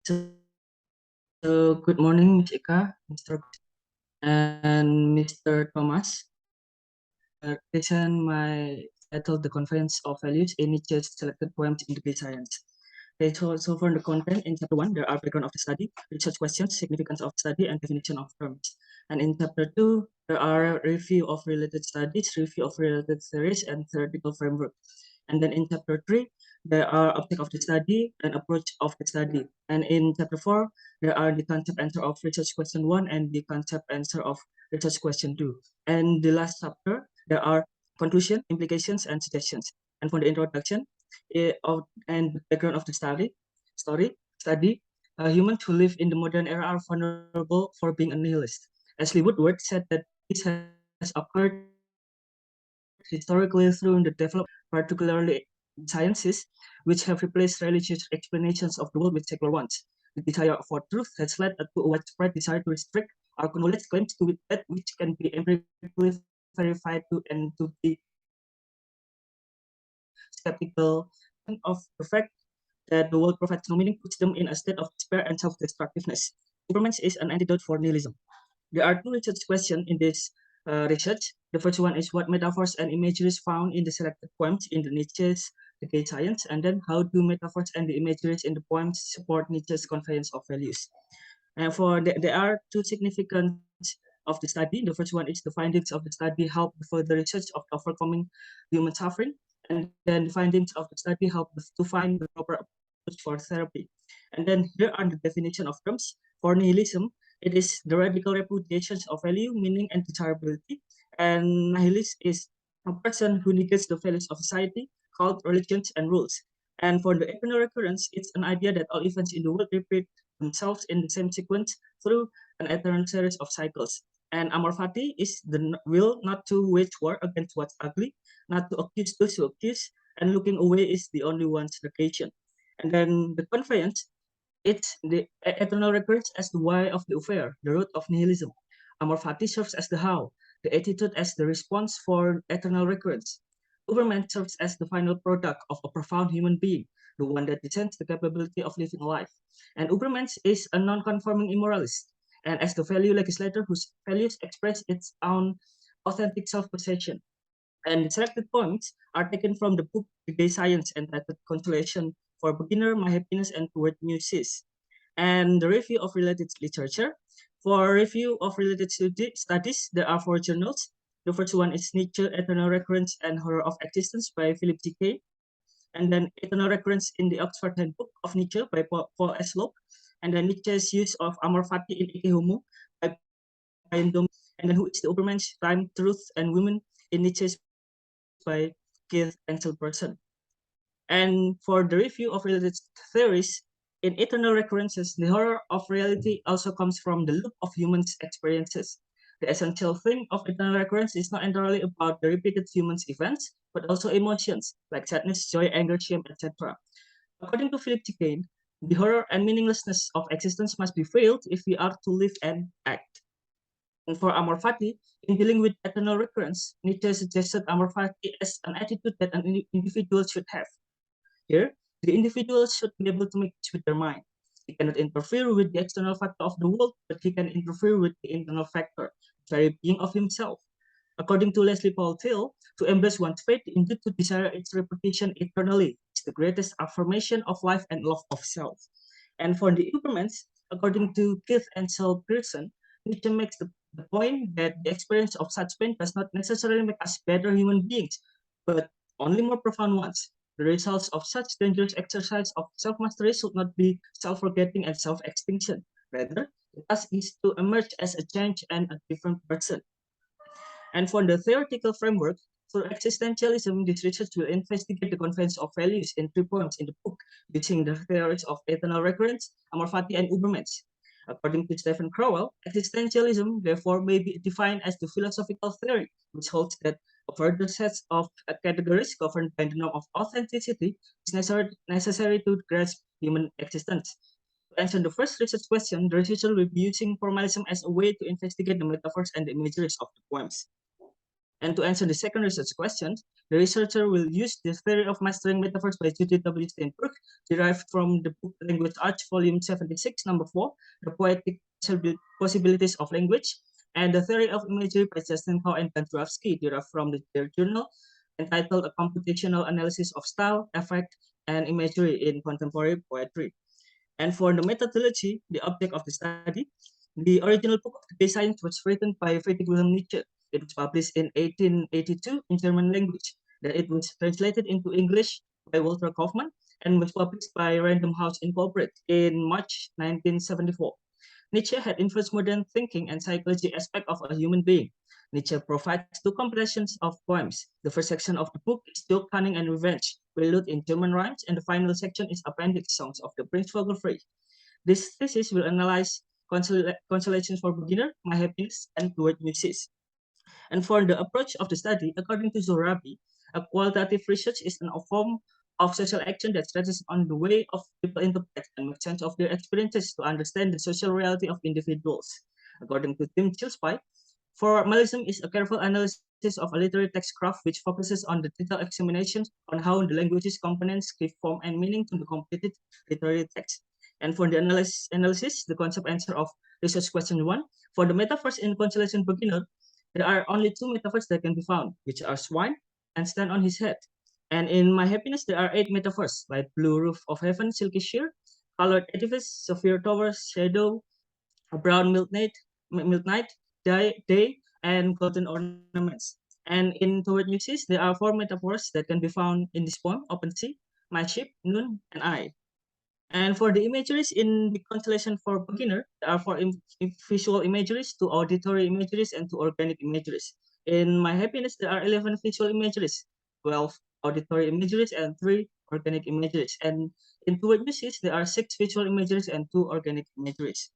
So good morning, Ms. Ika, Mr. and Mr. Thomas. Present my title, The Conference of Values in Nietzsche's Selected Poems in the Gay Science. Okay, so for the content, in chapter 1, there are background of the study, research questions, significance of study, and definition of terms. And in chapter 2, there are review of related studies, review of related theories, and theoretical framework. And then in chapter 3, there are object of the study and approach of the study. And in chapter 4, there are the concept answer of research question 1 and the concept answer of research question 2. And the last chapter, there are conclusion, implications, and suggestions. And for the introduction and background of the study, humans who live in the modern era are vulnerable for being a nihilist. Ashley Woodward said that this has occurred historically through the development, particularly in sciences, which have replaced religious explanations of the world with secular ones. The desire for truth has led to a widespread desire to restrict our knowledge claims to that which can be empirically verified and to be skeptical of the fact that the world provides no meaning puts them in a state of despair and self-destructiveness. Government is an antidote for nihilism. There are two research questions in this research. The first one is what metaphors and imageries found in the selected poems in the Nietzsche's The Gay Science, and then how do metaphors and the imageries in the poems support Nietzsche's conference of values. And there are two significant of the study. The first one is the findings of the study help further research of overcoming human suffering, and then the findings of the study help to find the proper approach for therapy. And then here are the definition of terms. For nihilism, it is the radical repudiation of value, meaning, and desirability. And nihilist is a person who negates the values of society, cult, religions, and rules. And for the eternal recurrence, it's an idea that all events in the world repeat themselves in the same sequence through an eternal series of cycles. And Amor Fati is the will not to wage war against what's ugly, not to accuse those who accuse, and looking away is the only one's location. And then the conference, it's the eternal recurrence as the why of the affair, the root of nihilism. Amor Fati serves as the how, the attitude as the response for eternal recurrence. Government serves as the final product of a profound human being, the one that descends the capability of living life. And Ubermensch is a non-conforming immoralist, and as the value legislator whose values express its own authentic self-possession. And the selected points are taken from the book The Gay Science entitled Consolation for Beginner, My Happiness, and Toward Muses. And the review of related literature. For review of related studies, there are 4 journals. The first one is Nietzsche, Eternal Recurrence and Horror of Existence by Philip G. K. And then Eternal Recurrence in the Oxford Handbook of Nietzsche by Paul S. Locke. And then Nietzsche's use of Amor Fati in Ecce Homo by Brian Dom. And then Who is the Ubermensch, Time, Truth, and Women in Nietzsche's by Keith Enselperson. And for the review of related theories, in eternal recurrences, the horror of reality also comes from the loop of humans' experiences. The essential thing of eternal recurrence is not entirely about the repeated human events, but also emotions like sadness, joy, anger, shame, etc. According to Philip T. the horror and meaninglessness of existence must be veiled if we are to live and act. And for Amor Fati, in dealing with eternal recurrence, Nietzsche suggested Amor Fati as an attitude that an individual should have. Here, the individual should be able to make peace with their mind. He cannot interfere with the external factor of the world, but he can interfere with the internal factor, the very being of himself. According to Leslie Paul Thiel, to embrace one's faith, indeed to desire its repetition eternally, is the greatest affirmation of life and love of self. And for the Ubermans, according to Keith and Saul Pearson, Nietzsche makes the point that the experience of such pain does not necessarily make us better human beings, but only more profound ones. The results of such dangerous exercise of self-mastery should not be self-forgetting and self-extinction. Rather, the task is to emerge as a change and a different person. And for the theoretical framework, through existentialism, this research will investigate the conference of values in 3 points in the book, using the theories of eternal recurrence, Amor Fati, and Ubermensch. According to Stephen Crowell, existentialism, therefore, may be defined as the philosophical theory, which holds that a further set of categories governed by the norm of authenticity is necessary to grasp human existence. To answer the first research question, the researcher will be using formalism as a way to investigate the metaphors and the imageries of the poems. And to answer the second research question, the researcher will use the theory of mastering metaphors by Judith W. Steinberg, derived from the book Language Arts, Volume 76, Number 4, The Poetic Possibilities of Language, and the theory of imagery by Justin Howe and Kandrowski, derived from their journal entitled A Computational Analysis of Style, Effect, and Imagery in Contemporary Poetry. And for the methodology, the object of the study, the original book of the Gay Science was written by Friedrich Wilhelm Nietzsche. It was published in 1882 in German language. Then it was translated into English by Walter Kaufmann and was published by Random House Incorporated in March 1974. Nietzsche had influenced modern thinking and psychology aspect of a human being. Nietzsche provides two compilations of poems. The first section of the book is Joke, Cunning, and Revenge, prelude in German rhymes, and the final section is Appendix Songs of the Prince Vogelfrey. This thesis will analyze Consolations for Beginner, My Happiness, and Toward Muses. And for the approach of the study, according to Zorabi, a qualitative research is a form of social action that stresses on the way of people interpret and make sense of their experiences to understand the social reality of individuals. According to Tim Gillespie, formalism is a careful analysis of a literary text craft which focuses on the detailed examination on how the language's components give form and meaning to the completed literary text. And for the analysis, the concept answer of research question 1, for the metaphors in Consolation Beginner, there are only two metaphors that can be found, which are swine and stand on his head. And in My Happiness, there are 8 metaphors, like blue roof of heaven, silky sheer, colored edifice, severe towers, shadow, a brown milk night, day, and golden ornaments. And in Toward Muses, there are 4 metaphors that can be found in this poem: open sea, my ship, noon, and I. And for the imageries in the constellation for beginner, there are 4 visual imageries, 2 auditory imageries, and 2 organic imageries. In My Happiness, there are 11 visual imageries, 12 auditory imageries, and 3 organic imageries. And in Toward Muses, there are 6 visual imageries and 2 organic imageries.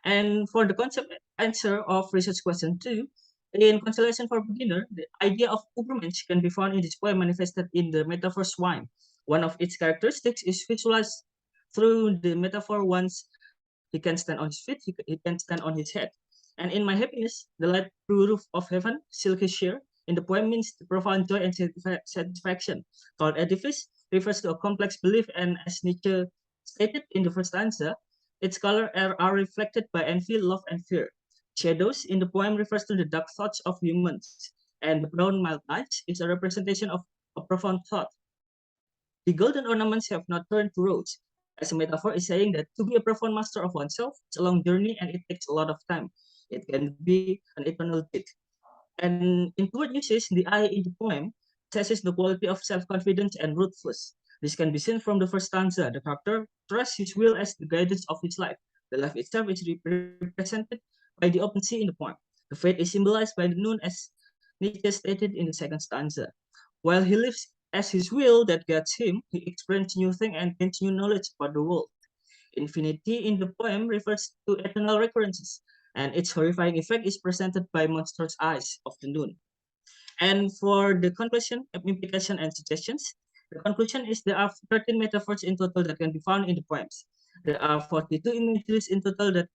And for the concept answer of research question 2, in Constellation for Beginner, the idea of Ubermensch can be found in this poem manifested in the metaphor swine. One of its characteristics is visualized through the metaphor once he can stand on his feet, he can stand on his head. And in My Happiness, the light blue roof of heaven, silky sheer, in the poem means the profound joy and satisfaction. Called edifice refers to a complex belief, and as Nietzsche stated in the first stanza, its color are reflected by envy, love, and fear. Shadows in the poem refers to the dark thoughts of humans, and the brown mild light is a representation of a profound thought. The golden ornaments have not turned to rose. As a metaphor, is saying that to be a profound master of oneself, it's a long journey and it takes a lot of time. It can be an eternal date. And in Toward Uses, the I in the poem possesses the quality of self-confidence and ruthless. This can be seen from the first stanza. The character trusts his will as the guidance of his life. The life itself is represented by the open sea in the poem. The fate is symbolized by the noon, as Nietzsche stated in the second stanza. While he lives as his will that guides him, he experiences new things and gains new knowledge about the world. Infinity in the poem refers to eternal recurrences, and its horrifying effect is presented by monstrous eyes of the noon. And for the conclusion, implication, and suggestions, the conclusion is there are 13 metaphors in total that can be found in the poems. There are 42 imageries in total that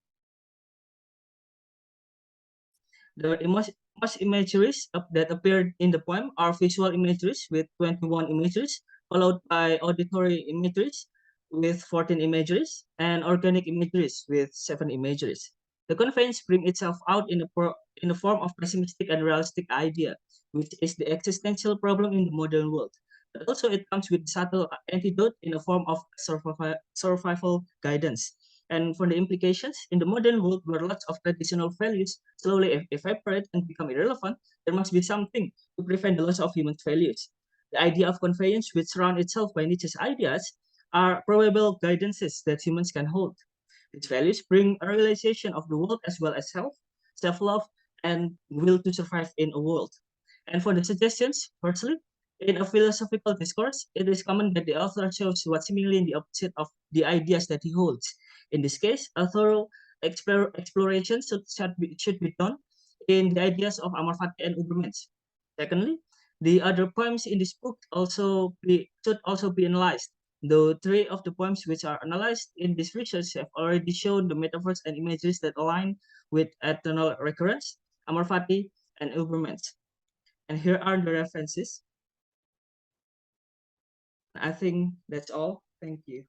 the most imageries that appeared in the poem are visual imageries with 21 imageries, followed by auditory imageries with 14 imageries, and organic imageries with 7 imageries. The conveyance brings itself out in the form of pessimistic and realistic idea, which is the existential problem in the modern world. But also it comes with subtle antidote in the form of survival guidance. And for the implications, in the modern world where lots of traditional values slowly evaporate and become irrelevant, there must be something to prevent the loss of human values. The idea of conveyance, which surround itself by Nietzsche's ideas, are probable guidances that humans can hold. These values bring a realization of the world as well as self-love, and will to survive in a world. And for the suggestions, firstly, in a philosophical discourse, it is common that the author shows what seemingly the opposite of the ideas that he holds. In this case, a thorough exploration should be done in the ideas of Amarfati and Ubermensch. Secondly, the other poems in this book should also be analyzed. Though 3 of the poems which are analyzed in this research have already shown the metaphors and images that align with eternal recurrence, Amarfati and Ubermensch. And here are the references. I think that's all. Thank you.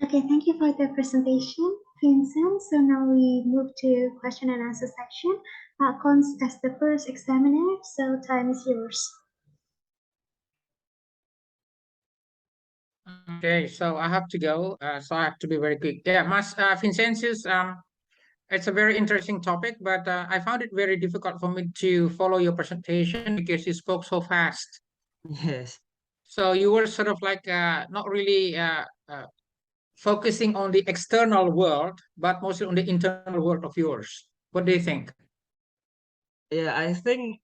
Okay, thank you for the presentation, Vincent. So now we move to question and answer section. Cons as the first examiner, so time is yours. Okay, so I have to go. So I have to be very quick. Yeah, Mas Vincenzius, it's a very interesting topic, but I found it very difficult for me to follow your presentation because you spoke so fast. Yes. So you were sort of like not really focusing on the external world, but mostly on the internal world of yours. What do you think? Yeah, I think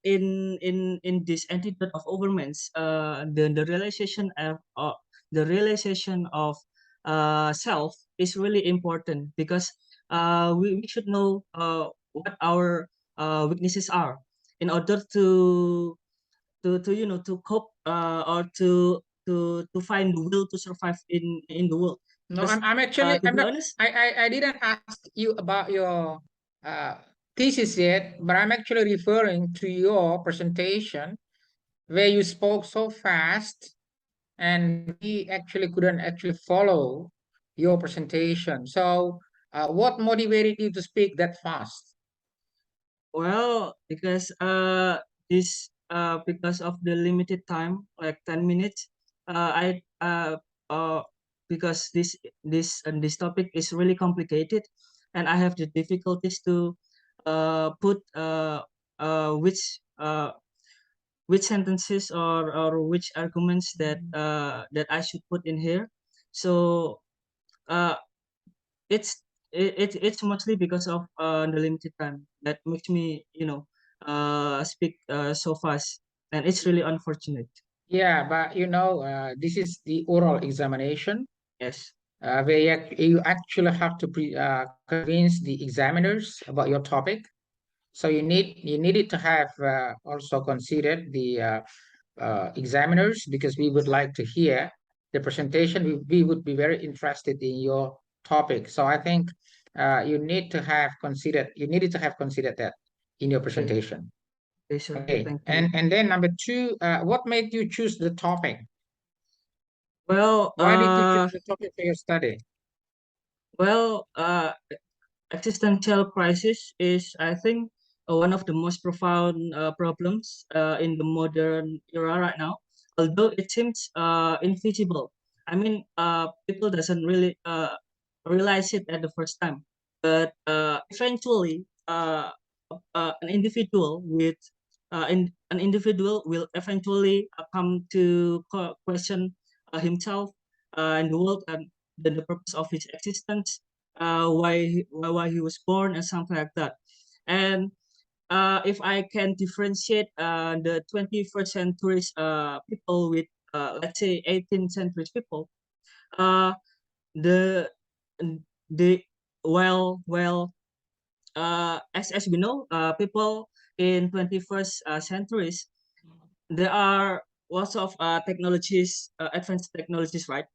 in this antidote of overmans, the realization of self is really important because we should know what our weaknesses are in order to to cope or to find the will to survive in the world. No, Because I'm actually to I'm be not. honest, I didn't ask you about your uh, thesis yet, but I'm actually referring to your presentation where you spoke so fast and we actually couldn't actually follow your presentation. So, what motivated you to speak that fast? well, because of the limited time, like 10 minutes, I because this topic is really complicated, and I have the difficulties to put which sentences or which arguments that I should put in here. So uh, it's it's mostly because of the limited time that makes me speak so fast, and it's really unfortunate. Yeah, but this is the oral examination Yes. where you actually have to convince the examiners about your topic. So you needed to have also considered the examiners because we would like to hear the presentation. We would be very interested in your topic. So I think you needed to have considered that in your Okay. presentation. Okay, sir. Okay, Thank you. and then number two, what made you choose the topic? Well, Why did you choose the topic for your study? well, existential crisis is, I think, one of the most profound problems in the modern era right now. Although it seems invisible, I mean, people doesn't really realize it at the first time, but eventually, an individual will eventually come to question himself and the world and the purpose of his existence, why he was born and something like that. And if I can differentiate the 21st century people with let's say 18th century people, uh, the the well as we know, people in 21st centuries, there are lots of technologies, advanced technologies, right?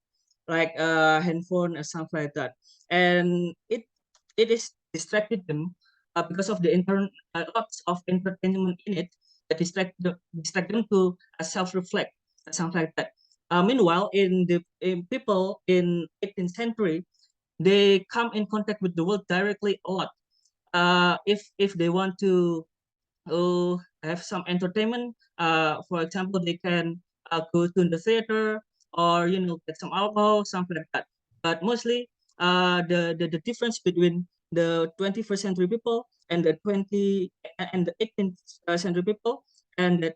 Like handphone or something like that, and it is distracted them because of the lots of entertainment in it that distract them to self-reflect and something like that. Meanwhile, in people in 18th century, they come in contact with the world directly a lot. If they want to have some entertainment. For example, they can go to the theater or get some alcohol, something like that. But mostly, the difference between the 21st century people and the 18th century people, and that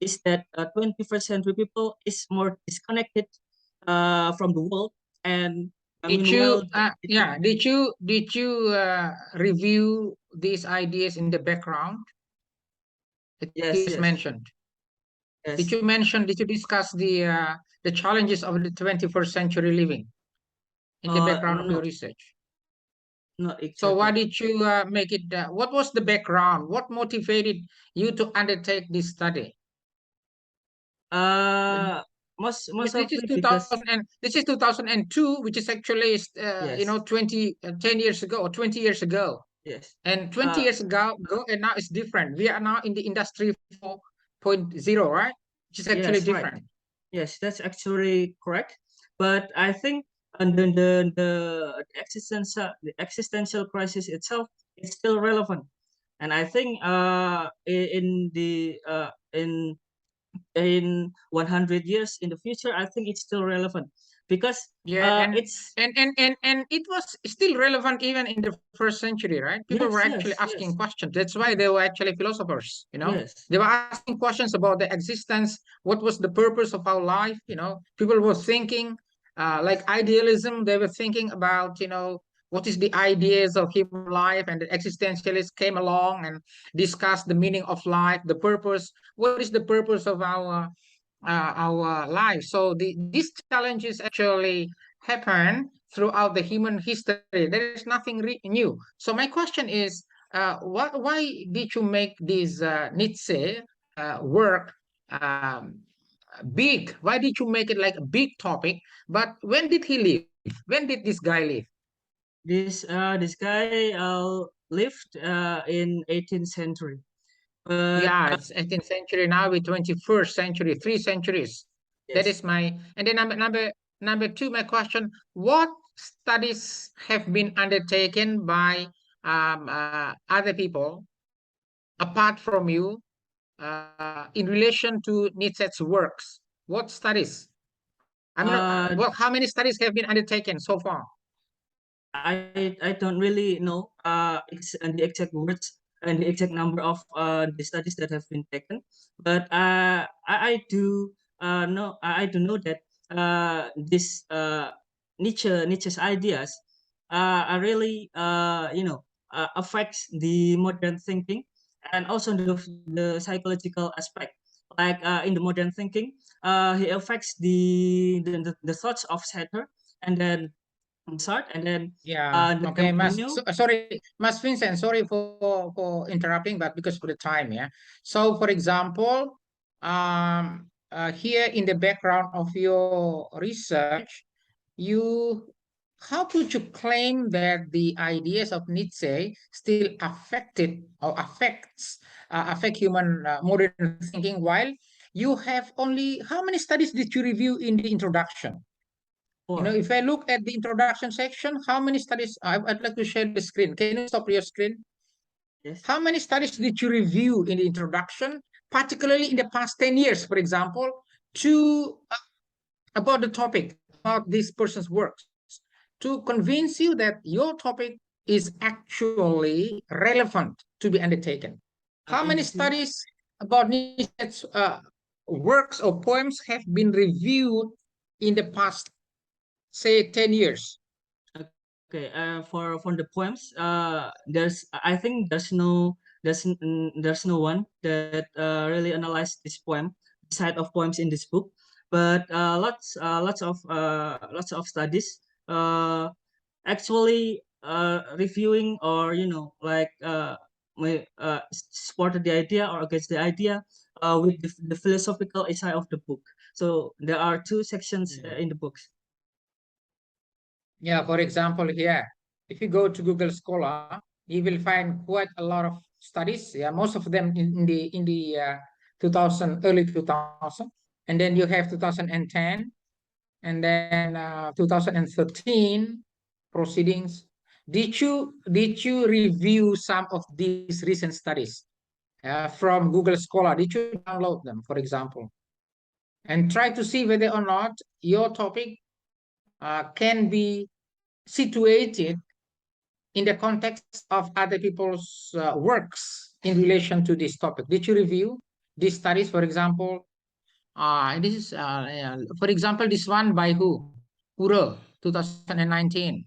is that 21st century people is more disconnected from the world, and meanwhile, the 18th. Did you review these ideas in the background that you Yes, just yes, mentioned? yes. Did you discuss the challenges of the 21st century living in the background of your No, research? not So why exactly. did you make it? What was the background? What motivated you to undertake this study? Uh, most This is likely because this is 2002, which is actually yes, 10 years ago or 20 years ago. Yes. And 20 Uh, years ago and now it's different. We are now in the industry 4.0, right? Which is actually yes, right. different. Yes, that's actually correct. But I think and the existential crisis itself is still relevant. And I think in 100 years in the future, I think it's still relevant because Yeah, it's and it was still relevant even in the first century, right? People were yes, actually yes, asking yes, questions. That's why they were actually philosophers, you know. yes. They were asking questions about the existence, what was the purpose of our life, you know. People were thinking like idealism, they were thinking about, you know, what is the ideas of human life, and the existentialists came along and discussed the meaning of life, the purpose, what is the purpose of our life. So these challenges actually happen throughout the human history. There is nothing new. So my question is, why did you make this Nietzsche work big? Why did you make it like a big topic? But when did he live? When did this guy live? This guy lived in 18th century, but Yeah, it's 18th century. Now we're 21st century, 3 centuries. That yes. is my, and then number two, my question: what studies have been undertaken by other people apart from you in relation to Nietzsche's works? What studies? I mean, Uh, well, how many studies have been undertaken so far? I don't really know the exact words and the exact number of the studies that have been taken, but I do know I do know that this Nietzsche's ideas are really affects the modern thinking and also the psychological aspect. Like in the modern thinking, he affects the thoughts of Sartre, and then Mozart, and then Yeah. the Okay, Camus. sorry, Mas Vincent. Sorry for interrupting, but because for the time, yeah. So, for example, here in the background of your research, you how could you claim that the ideas of Nietzsche still affected or affect human modern thinking, while you have only how many studies did you review in the introduction? You know, Four. if I look at the introduction section, how many studies? I'd like to share the screen. Can you stop your screen? Yes. How many studies did you review in the introduction, particularly in the past 10 years, for example, to about the topic, about this person's works, to convince you that your topic is actually relevant to be undertaken? How many In two. studies about Nietzsche's works or poems have been reviewed in the past, say, 10 years? Okay. For the poems, there's I think there's no one that really analyzed this poem, side of poems in this book, but lots of studies actually reviewing or supported the idea or against the idea with the philosophical side of the book. So there are two sections in the books. Yeah, for example, here, if you go to Google Scholar, you will find quite a lot of studies. Yeah, most of them in the 2000 early 2000, and then you have 2010, and then 2013 proceedings. Did you review some of these recent studies from Google Scholar? Did you download them, for example, and try to see whether or not your topic can be situated in the context of other people's works in relation to this topic? Did you review these studies, for example? This is, for example, this one by who? Ure, 2019.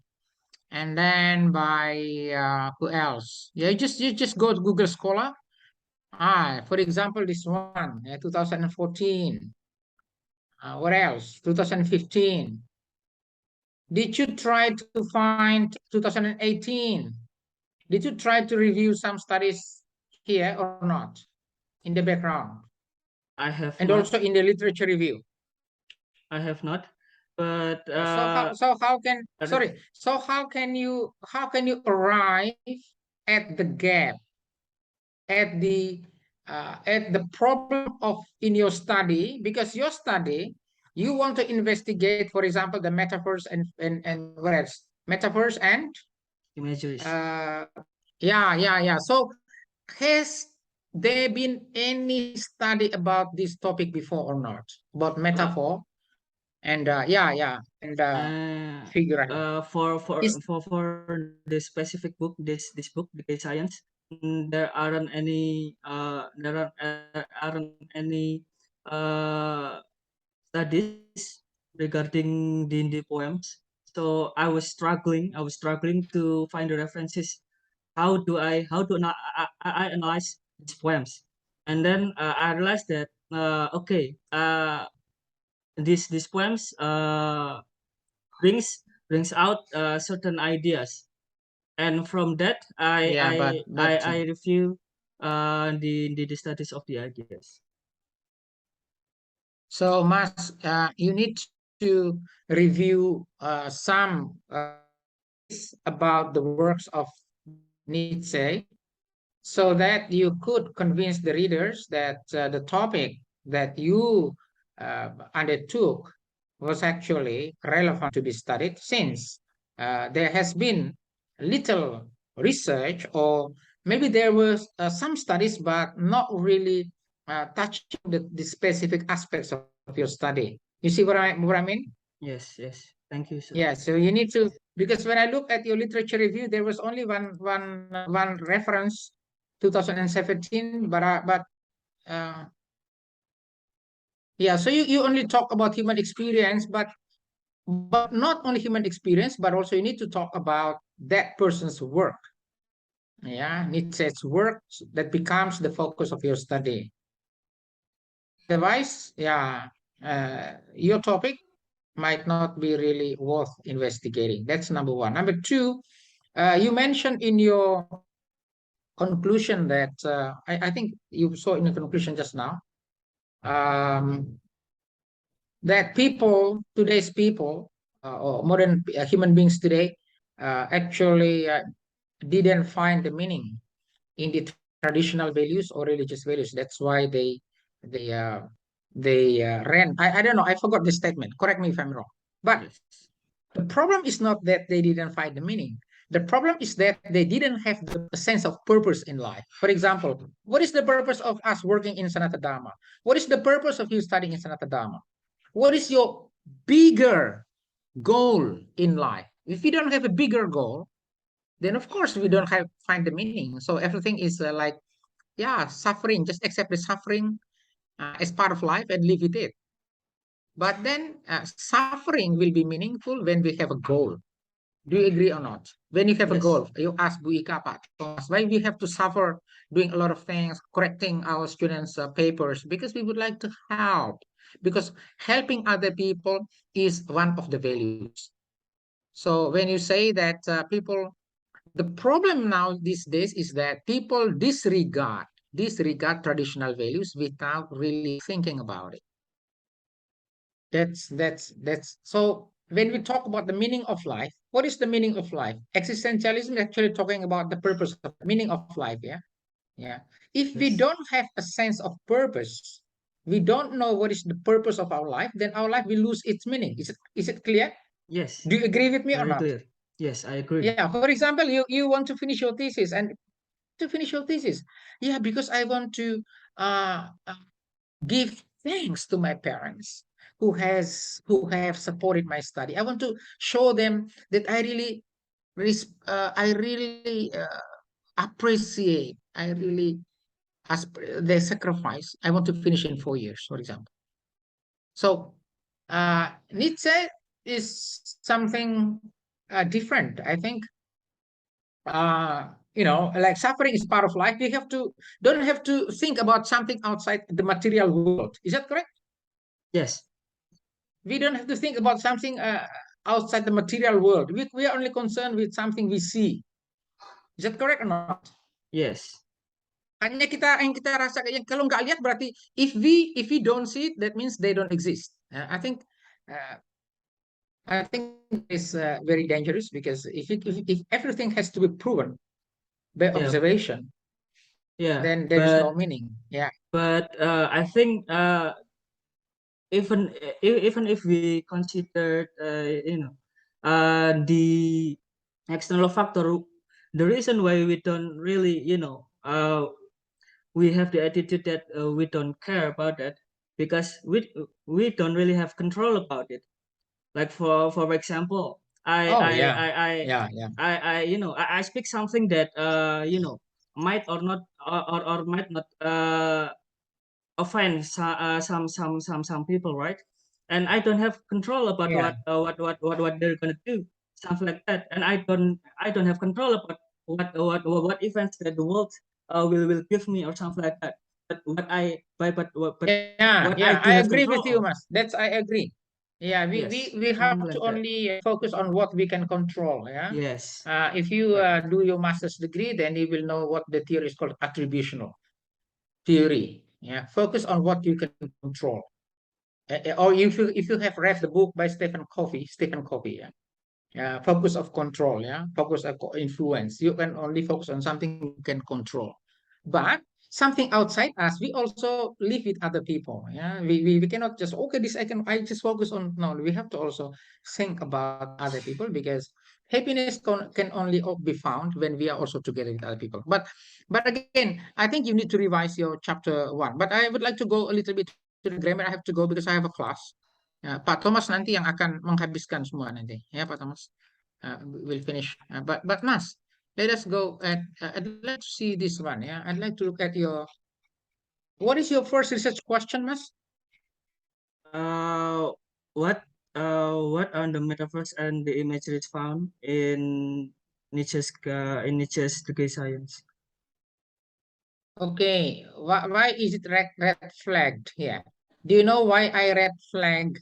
And then by who else? Yeah, you just go to Google Scholar. For example, this one, 2014. What else? 2015. Did you try to find 2018? Did you try to review some studies here or not in the background I have and not. also in the literature review? I have not. But So how can re- sorry, so how can you arrive at the gap, at the problem of in your study, because your study, you want to investigate, for example, the metaverse and what else? Metaverse and Imageries. uh, yeah. So has there been any study about this topic before or not? About Uh, metaphor and and uh, figurative. Is for the specific book, this book, the case science, there aren't any uh, studies regarding D&D poems. So I was struggling to find the references. How do I analyze these poems? And then I realized that okay, these poems brings out certain ideas, and from that yeah, I review the studies of the ideas. so Mas, you need to review some studies about the works of Nietzsche, so that you could convince the readers that the topic that you undertook was actually relevant to be studied, since there has been little research, or maybe there was some studies but not really touching the specific aspects of your study. You see what I mean? Yes, thank you, sir. Yeah, so you need to, because when I look at your literature review, there was only one reference, 2017, uh, yeah, so you only talk about human experience, but not only human experience, but also you need to talk about that person's work. Yeah, Nietzsche's work that becomes the focus of your study. Otherwise, yeah, your topic might not be really worth investigating. That's number one. Number two, you mentioned in your conclusion that I think you saw in the conclusion just now, um, that today's people, or modern human beings today, actually didn't find the meaning in the traditional values or religious values. That's why they uh, they ran. I don't know. I forgot the statement. Correct me if I'm wrong. But Yes, the problem is not that they didn't find the meaning. The problem is that they didn't have a sense of purpose in life. For example, what is the purpose of us working in Sanata Dharma? What is the purpose of you studying in Sanata Dharma? What is your bigger goal in life? If you don't have a bigger goal, then of course we don't have find the meaning. So everything is like, yeah, suffering. Just accept the suffering as part of life and live with it. But then suffering will be meaningful when we have a goal. Do you agree or not? When you have a yes, goal, you ask Bu Ika, Pak Thomas, why we have to suffer doing a lot of things, correcting our students' papers? Because we would like to help. Because helping other people is one of the values. So when you say that people, the problem now these days is that people disregard traditional values without really thinking about it. That's so when we talk about the meaning of life, what is the meaning of life? Existentialism is actually talking about the purpose of meaning of life, yeah. Yeah. If we yes, don't have a sense of purpose, we don't know what is the purpose of our life, then our life will lose its meaning. Is it clear? yes, Do you agree with me or very not? clear. Yes, I agree. Yeah, for example, you want to finish your thesis, and to finish your thesis, yeah, because I want to uh, give thanks to my parents who have supported my study. I want to show them that I really appreciate, I really their sacrifice. I want to finish in 4 years, for example. So Nietzsche is something different. I think like suffering is part of life. We have to don't have to think about something outside the material world. Is that correct? Yes, We don't have to think about something outside the material world. We are only concerned with something we see. Is that correct or not? yes, Hanya kita yang kita rasa yang kalau nggak lihat berarti if we don't see it, that means they don't exist. Uh, I think it's very dangerous, because if everything has to be proven, by Yeah, observation, yeah, then there is no meaning. Yeah. I think even even if we consider the external factor, the reason why we don't really we have the attitude that we don't care about that because we don't really have control about it. Like for example, I Oh I yeah. I I Yeah. Yeah. I speak something that might or not or might not offend some people, right? And I don't have control about Yeah. what they're gonna do, something like that. And I don't have control about what events that the world will give me or something like that. But Yeah, what I yeah, do I have agree control with you, of, Mas. That's I agree. Yeah, yes, we have something to like that. only focus on what we can control. Yeah. Yes, If you right. do your master's degree, then you will know what the theory is called attributional theory. Yeah, focus on what you can control. Or if you have read the book by Stephen Covey, yeah, focus of control, yeah, focus of influence. You can only focus on something you can control, but something outside us, we also live with other people. Yeah, we cannot just okay, this I just focus on. No, we have to also think about other people because happiness can only be found when we are also together with other people. But again, I think you need to revise your chapter 1. But I would like to go a little bit to the grammar. I have to go because I have a class. Ya, Pak Thomas nanti yang akan menghabiskan semua nanti, ya Pak Thomas. Will finish. But Mas, let us go at. I'd like to see this one. Yeah, I'd like to look at your. What is your first research question, Mas? Uh, what are the metaphors and the imageries found in Nietzsche's The Gay Science? Okay, why is it red flagged here? Do you know why I red flag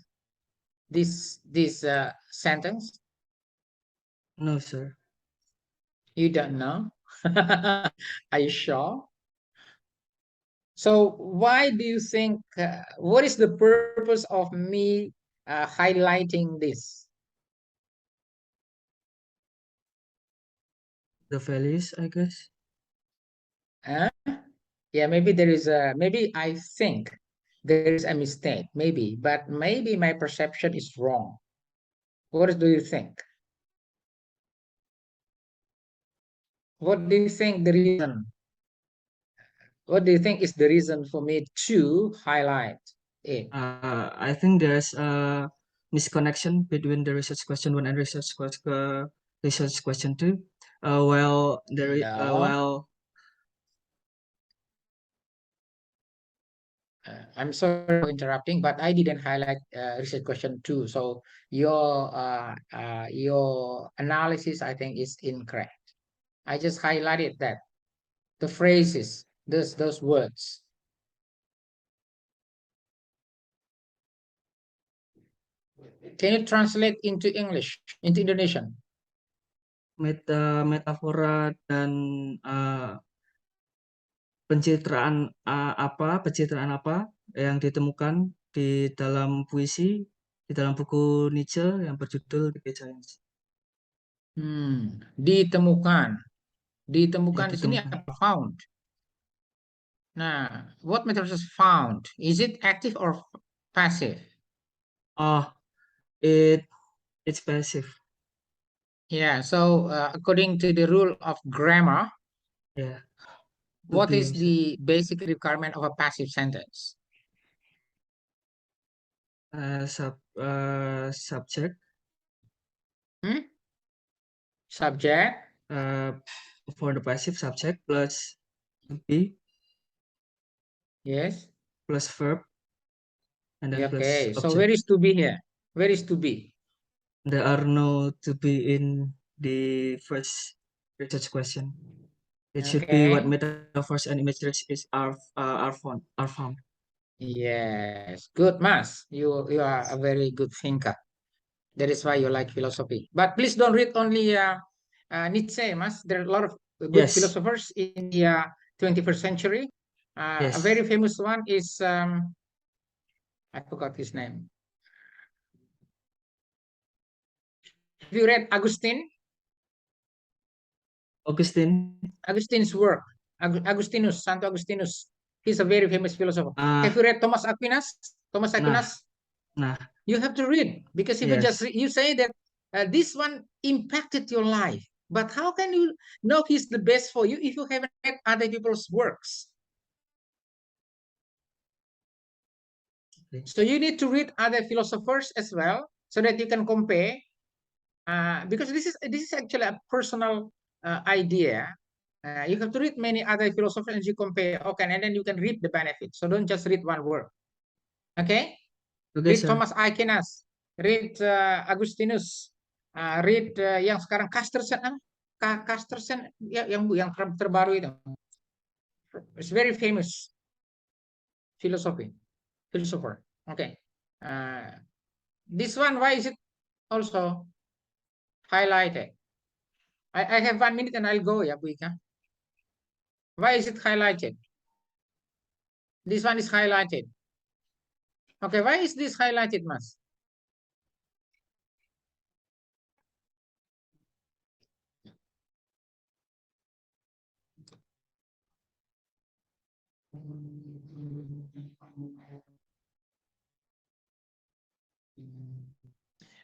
this sentence? No, sir. You don't know? Are you sure? So why do you think? What is the purpose of me highlighting this? The values, I guess. Huh? Yeah, maybe there is a maybe I think there is a mistake, maybe, but maybe my perception is wrong. What do you think? What do you think the reason? What do you think is the reason for me to highlight it? I think there's a misconnection between the research question 1 and research question 2. Yeah. Well, I'm sorry for interrupting, but I didn't highlight research question 2. So your analysis, I think, is incorrect. I just highlighted that the phrases, those words. Can you translate into English, into Indonesian? metafora dan pencitraan apa yang ditemukan di dalam puisi, di dalam buku Nietzsche yang berjudul The Gay Science. Ditemukan. Ya, Ditemukan di sini ditemukan. apa? Found. Nah, what method is found? Is it active or passive? Oh, it it's passive. Yeah, so according to the rule of grammar, Yeah, to what be is also. the basic requirement of a passive sentence? Subject, Hmm? Subject, uh, for the passive subject plus to be yes. plus verb and then Yeah, plus okay, so object. where is to be here? Where is to be? There are no to be in the first research question. It should be what Okay. metaphors and imageries are found. Yes, good, Mas. You are a very good thinker. That is why you like philosophy. But please don't read only Nietzsche, Mas. There are a lot of good Yes, philosophers in the 21st century. A yes. very famous one is I forgot his name. Have you read Augustine? Augustine's work. Agustinus, Santo Agustinus. He's a very famous philosopher. Have you read Thomas Aquinas? Thomas Aquinas? Nah. You have to read, because if you just Yes. you say that this one impacted your life, but how can you know he's the best for you if you haven't read other people's works? Okay. So you need to read other philosophers as well, so that you can compare. Because this is actually a personal idea. You have to read many other philosophers and you compare. Okay, and then you can reap the benefits. So don't just read one work. Okay, Okay, read sir. Thomas Aquinas, read Agustinus, read yang sekarang Casterson, Casterson ya, yang terbaru itu. It's very famous philosopher. Okay, this one, why is it also highlighted? I have 1 minute and I'll go, yeah, Buika. Why is it highlighted? This one is highlighted. Okay, why is this highlighted, Mas?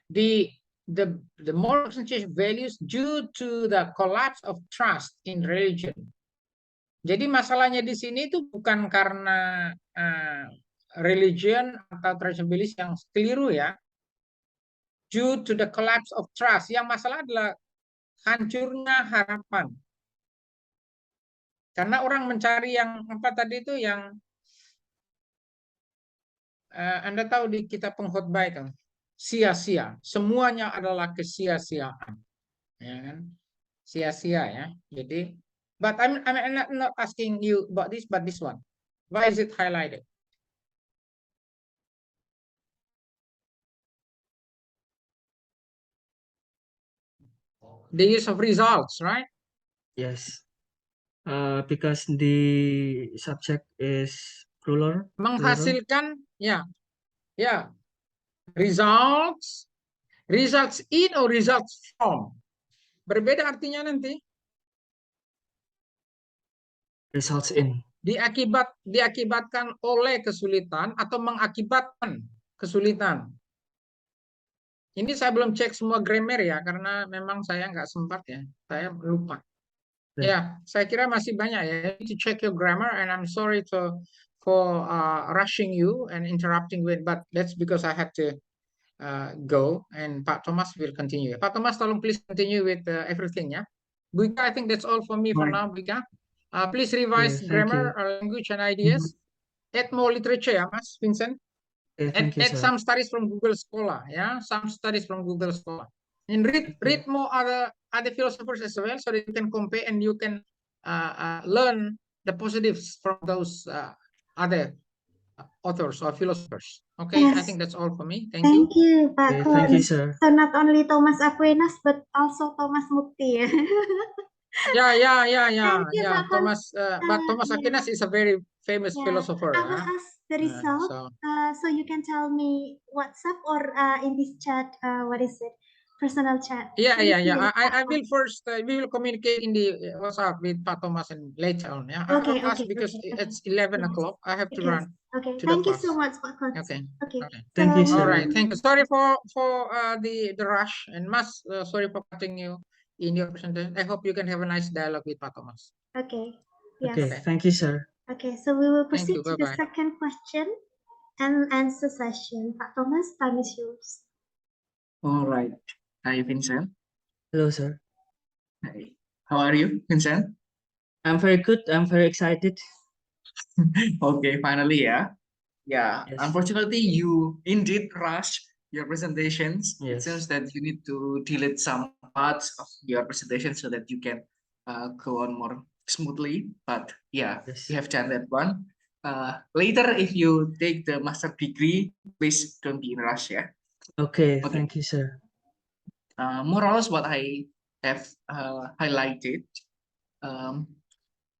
The moral concentration values due to the collapse of trust in religion. Jadi masalahnya di sini itu bukan karena religion atau tradition beliefs yang keliru ya. Due to the collapse of trust. Yang masalah adalah hancurnya harapan. Karena orang mencari yang apa tadi itu yang Anda tahu di kitab pengkhotbah itu sia-sia. Semuanya adalah kesia-siaan. Ya kan? Sia-sia ya. Jadi, but I'm not asking you about this, but this one. Why is it highlighted? The use of results, right? Yes. Because the subject is plural. Menghasilkan, ya, ya, results in or results from. Berbeda artinya nanti. Results in. Diakibatkan oleh kesulitan atau mengakibatkan kesulitan. Ini saya belum cek semua grammar ya, karena memang saya nggak sempat ya, saya lupa. Ya, saya kira masih banyak ya. You need to check your grammar, and I'm sorry for rushing you and interrupting with, but that's because I had to go, and Pak Thomas will continue. Pak Thomas, tolong please continue with everything ya. Buika, I think that's all for me for now, Buika. Please revise grammar, language, and ideas. Add more literature ya, Mas Vincent. Add some studies from Google Scholar, yeah, some studies from Google Scholar, and read more other philosophers as well, so that you can compare and you can learn the positives from those other authors or philosophers. Okay, Yes. I think that's all for me. Thank Thank you. you, Pak. Thank you, sir. So not only Thomas Aquinas, but also Thomas Mukti. Yeah. Thank you, Pak. Thomas, but Thomas yeah. Aquinas is a very famous Yeah. philosopher. I will ask the result. So you can tell me WhatsApp or in this chat. What is it? Personal chat. Yeah. I will first. We will communicate in the WhatsApp with Pak Thomas and later on. Yeah. Okay. I'll ask because it's 11 o'clock. I have to run. Okay. To Thank the you so class. much, Pak Coach. Okay. Thank you, sir. All right. Thank you. Sorry for the rush, and Mas, sorry for cutting you in your presentation. I hope you can have a nice dialogue with Pak Thomas. Okay. Yes. Okay. Thank you, sir. Okay. So we will Thank proceed you. to the Bye-bye. second question and answer session. Pak Thomas, time is yours. All right. Hi, Vincent. Hello, sir. Hi. How are you, Vincent? I'm very good. I'm very excited. Okay, finally, yeah. Yeah. Yes. Unfortunately, you indeed rushed your presentations. It Yes. seems that you need to delete some parts of your presentation so that you can go on more smoothly. But yeah, Yes. you have done that one. Later, if you take the master degree, please don't be in a rush, yeah. Okay. Okay. Thank you, sir. More or less what I have highlighted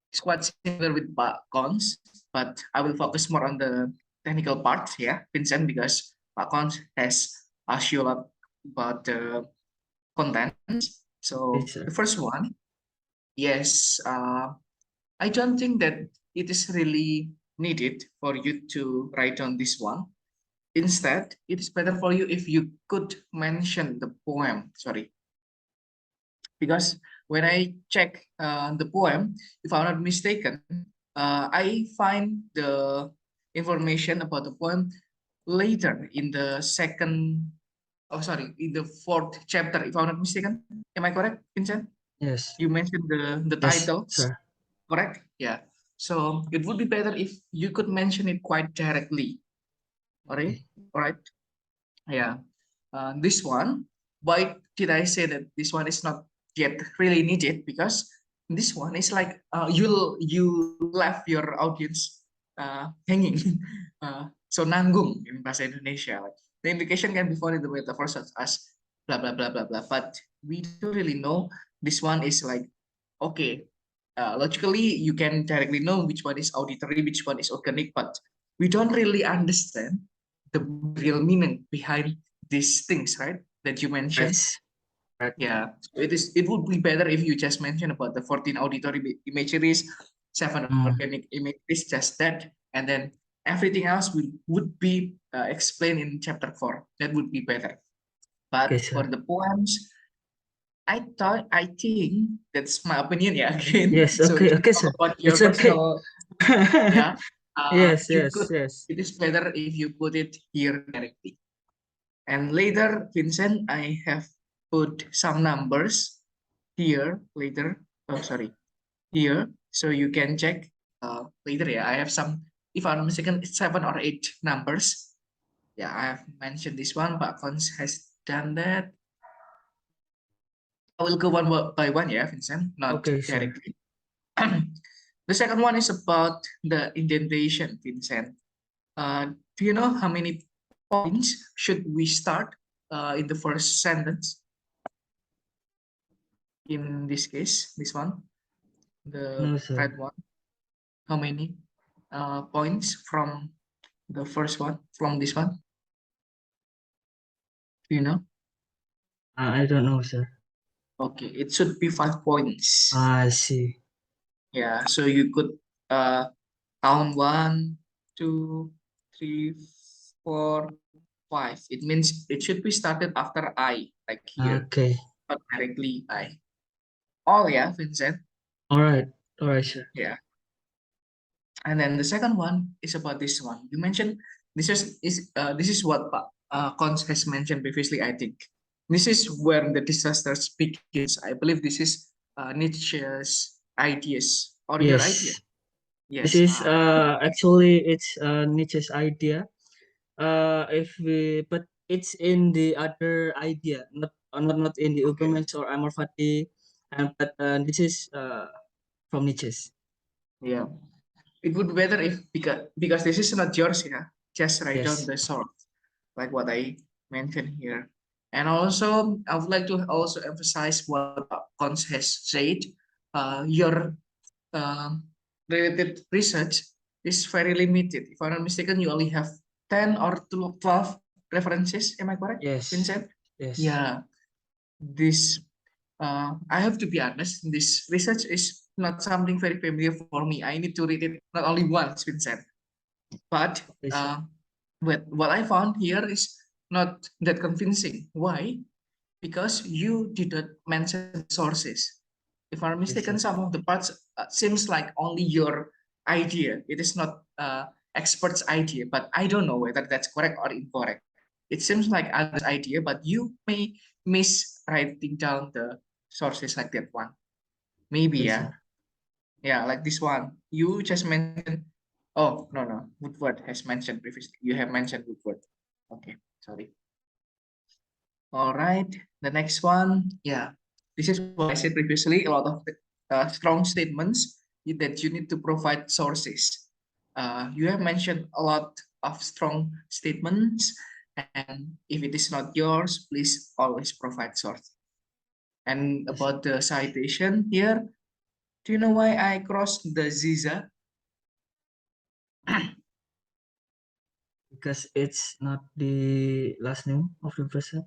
is quite similar with Pak Cons, but I will focus more on the technical part, yeah, Vincent, because Pak Cons has asked you a lot about the contents. So Yes, sir. the first one, yes, I don't think that it is really needed for you to write down this one. Instead, it is better for you if you could mention the poem. Sorry, because when I check the poem, if I'm not mistaken, I find the information about the poem later in the second, oh sorry, in the fourth chapter, if I'm not mistaken. Am I correct, Vincent? Yes. You mentioned the Yes, titles, sir. correct? Yeah. So it would be better if you could mention it quite directly. All right. Okay. All right. Yeah. This one, why did I say that this one is not yet really needed? Because this one is like you left your audience hanging. So nanggung in bahasa Indonesia. Like the indication can be found in the metaphor such as blah blah blah blah blah. But we don't really know. This one is like okay. Logically, you can directly know which one is auditory, which one is organic, but we don't really understand the real meaning behind these things, right? That you mentioned. Yes. Right. Yeah, so it would be better if you just mention about the 14 auditory imageries, 7 Mm. organic imageries, just that, and then everything else would be explained in chapter 4. That would be better. Okay, But for sir. the poems, I think that's my opinion, yeah, again. Yes. So Okay. it's Okay, all sir. about your It's okay. personal, yeah. Yes. You Yes. could, Yes. it is better if you put it here directly. And later, Vincent, I have put some numbers here later. Oh, sorry, here. So you can check later. Yeah, I have some, if I'm not mistaken, it's 7 or 8 numbers. Yeah, I have mentioned this one, but Cons has done that. I will go one by one, yeah, Vincent, not Okay, sir. directly. The second one is about the indentation, Vincent. Do you know how many points should we start in the first sentence? In this case, this one, the No, sir. red one, how many points from the first one, from this one? Do you know? I don't know, sir. Okay, it should be 5 points. I see. Yeah, so you could count 1, 2, 3, 4, 5. It means it should be started after I, like here, Okay. not directly I. Oh yeah, Vincent. All right. All right, sir. Yeah. And then the second one is about this one. You mentioned this is what Cons has mentioned previously. I think this is where the disasters begins. I believe this is Nietzsche's ideas or your idea. Yes. This Yes. is actually it's Nietzsche's idea. If we but it's in the other idea, not in the Okay. Ubermensch or Amor Fati, and but this is from Nietzsche's. Yeah. It would be better if because this is not yours. Yeah. Just write down Yes. the source, like what I mentioned here. And also, I would like to also emphasize what Cons has said. Your um, related research is very limited. If I'm not mistaken, you only have 10 or 12 references. Am I correct, Yes. Vincent? Yes. Yeah, this, I have to be honest, this research is not something very familiar for me. I need to read it not only once, Vincent. But Okay, sir. what I found here is not that convincing. Why? Because you didn't mention sources. If I'm Yes, mistaken, sir. some of the parts seems like only your idea. It is not expert's idea, but I don't know whether that's correct or incorrect. It seems like others' idea, but you may miss writing down the sources like that one. Maybe, Okay, yeah. sir. Yeah, like this one. You just mentioned, oh, no, no, Woodward has mentioned previously. You have mentioned Woodward. Okay, sorry. All right, the next one, yeah, this is what I said previously. A lot of strong statements that you need to provide sources. You have mentioned a lot of strong statements, and if it is not yours, please always provide source. And Yes, sir. about the citation here, do you know why I crossed the Ziza? Because it's not the last name of the person.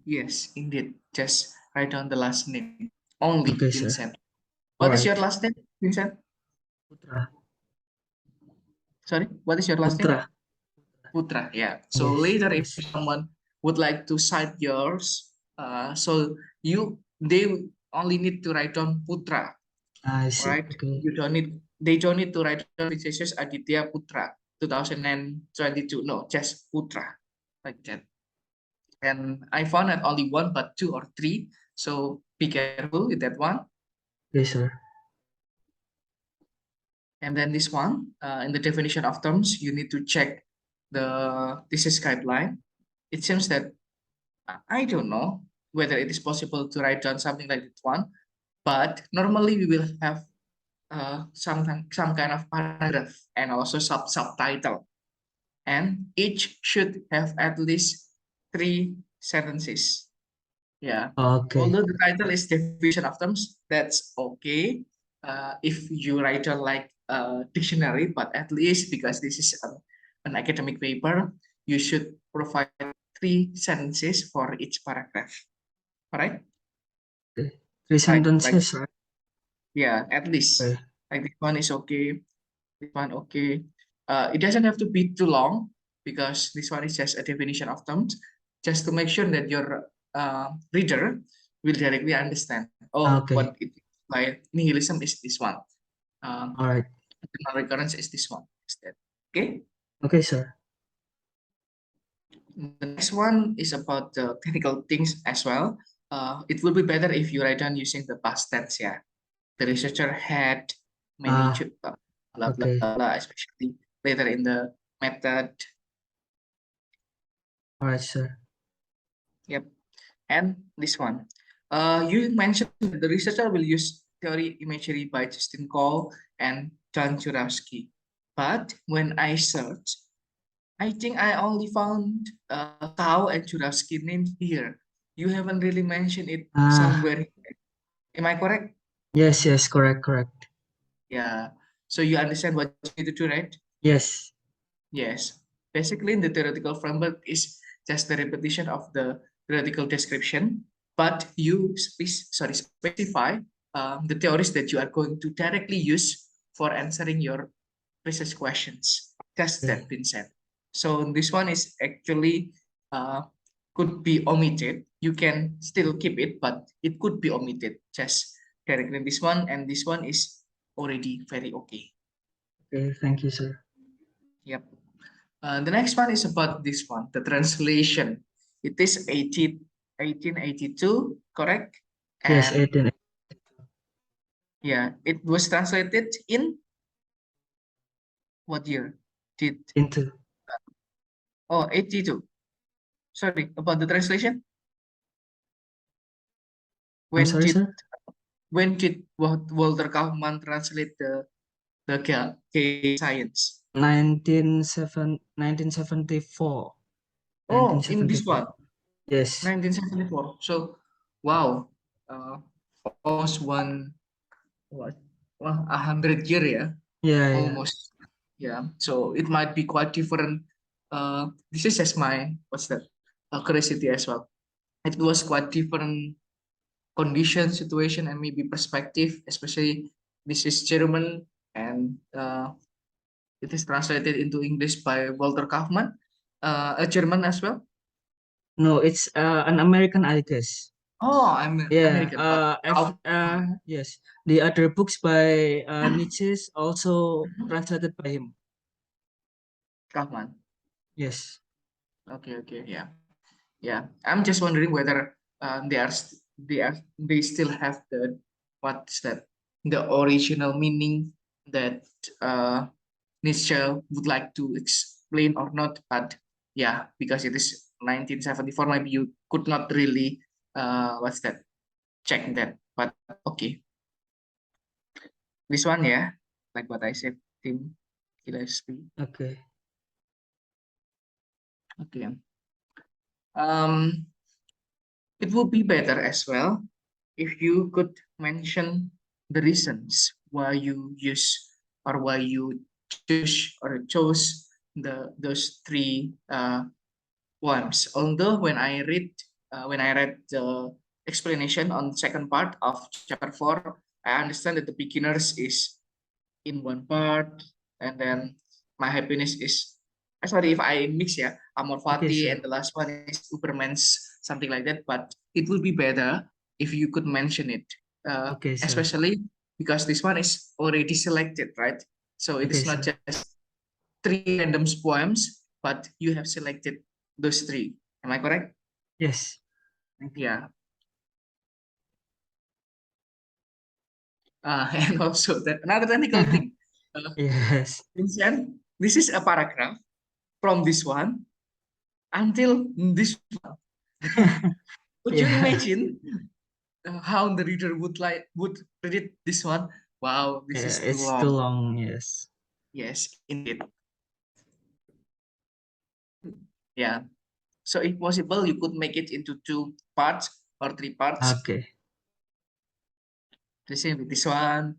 Yes, indeed. Just write down the last name only, Okay, sir. Vincent. What is your Alright. last name, Vincent? Putra. Sorry, what is your last name? Putra. Putra. Yeah. So Yes. later, if Yes. someone would like to cite yours, so they only need to write down Putra, I see. right? Okay. They don't need to write down Vincent Aditya Putra 2022. No, just Putra, like that. And I found not only one but two or three. So be careful with that one. Yes, sir. And then this one, in the definition of terms, you need to check the thesis guideline. It seems that I don't know whether it is possible to write down something like that one, but normally we will have some kind of paragraph and also subtitle, and each should have at least 3 sentences. Yeah. Okay. Although the title is definition of terms, that's okay. If you write down like a dictionary, but at least because this is an academic paper, you should provide 3 sentences for each paragraph. All right? Okay. Three Like sentences, right? yeah, at least. Okay. Like this one is okay. This one okay. It doesn't have to be too long because this one is just a definition of terms, just to make sure that your reader will directly understand. Oh, Okay. what it by nihilism is this one. Alright. Internal recurrence is this one. Instead. Okay. Okay, sir. The next one is about the technical things as well. It will be better if you write down using the past tense. Yeah, the researcher had many Ah, blah blah okay. blah, especially later in the method. Alright, sir. Yep. And this one. You mentioned that the researcher will use theory imagery by Justin Cole and John Jurowski. But when I searched, I think I only found Cow and Jurowski named here. You haven't really mentioned it Ah, somewhere. Am I correct? yes, yes, correct, correct. Yeah. So you understand what you need to do, right? Yes. Yes. Basically, the theoretical framework is just the repetition of the theoretical description, but you specify the theories that you are going to directly use for answering your research questions. Just Okay. that, Vincent. So this one is actually could be omitted. You can still keep it, but it could be omitted. Just directly this one, and this one is already very okay. Okay, thank you, sir. Yep. The next one is about this one, the translation. It is 1882, correct? Yes, And 18 yeah, it was translated in what year? Did into. 82. Sorry, about the translation. I'm When sorry, did sir. Walter Kaufman translate the K science? 1974. Oh, in this 1974. one, Yes. 1974. So, wow, uh, almost what, 100 year, yeah, Yeah, yeah. almost. Yeah. So it might be quite different. This is just my what's that? Curiosity as well. It was quite different condition, situation, and maybe perspective. Especially this is German, and it is translated into English by Walter Kaufmann, a German as well. No, it's an American, I guess. Oh, I'm Yeah. American, but Yes. The other books by Nietzsche also translated by him. Kaufmann. Yes. Okay, okay, yeah, yeah. I'm just wondering whether they still have what's that, the original meaning that Nietzsche would like to explain or not. But yeah, because it is 1974, maybe you could not really what's that, check that. But okay, this one, yeah, like what I said, Tim Gillespie. Okay. Okay. Um, it would be better as well if you could mention the reasons why you use or why you choose or chose those three poems. Although when I read the explanation on the second part of chapter 4, I understand that the beginners is in one part, and then my happiness is sorry if I mix, yeah, Amor Okay, Fati, sir. and the last one is Superman's, something like that. But it would be better if you could mention it, Okay, sir. especially because this one is already selected, right? So it Okay, is not sir. just three random poems, but you have selected those three. Am I correct? Yes. Thank you. Yeah. And also that another technical thing. Yes. Vincent, this is a paragraph from this one until this one. Would you Yeah. imagine how the reader would read this one? Wow, this Yeah, is too it's too long. long. Yes. Yes, indeed. Yeah. So if possible, you could make it into two parts or three parts. Okay. The same with this one,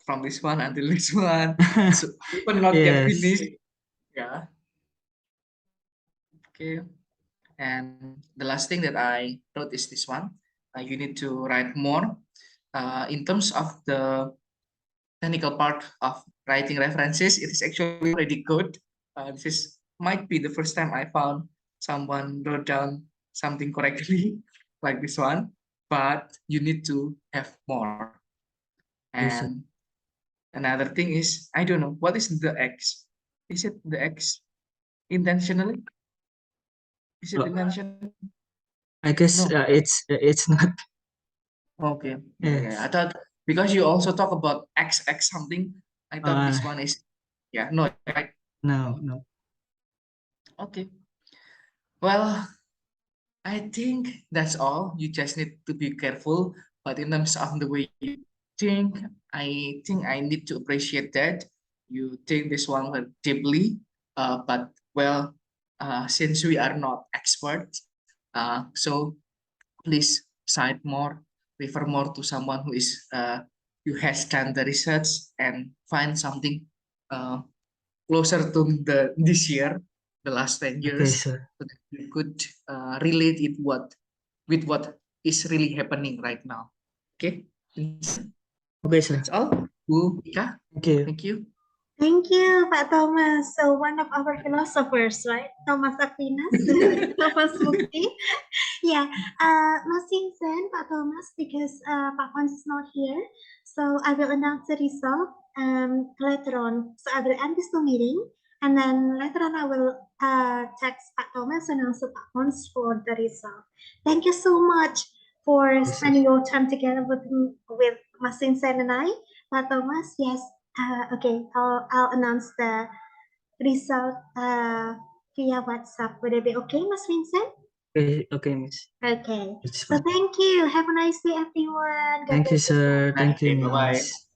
from this one until this one. So even not get Yes. finished. Yeah. Okay. And the last thing that I wrote is this one. You need to write more. In terms of the technical part of writing references, it is actually pretty good. This is might be the first time I found someone wrote down something correctly like this one, but you need to have more. Yes, sir. And another thing is, I don't know, what is the X? Is it the X intentionally? Is it Oh, intentional? I guess No. it's not. Okay. Yeah, yeah. I Yes. thought because you also talk about XX something, I thought Uh, this one is, yeah, no, right? no, no. Okay. Well, I think that's all. You just need to be careful. But in terms of the way you think I need to appreciate that you think this one very deeply. But well, since we are not experts, so please cite more, refer more to someone who has done the research and find something uh, closer to the this year, the last 10 Okay, years, sir. so that you could relate it with what is really happening right now. Okay, Okay, that's sir. all. Bu Ika, Thank you. thank you. Thank you, Pak Thomas. So one of our philosophers, right? Thomas Aquinas, Thomas Mukti. Yeah, Mas Vincent, Pak Thomas, because Pak Hans is not here, so I will announce the result later on. So I will end this meeting, and then later on I will text Pak Thomas and also Pak Hans for the result. Thank you so much for Yes, sir. spending your time together with Mas Vincent and I. Pak Thomas, yes. Okay, I'll announce the result via WhatsApp. Would it be okay, Mas Vincent? Okay, okay, miss. Okay. It's So fine. thank you. Have a nice day, everyone. God Thank you, bless you so sir. much. Thank you, Okay, bye bye. miss.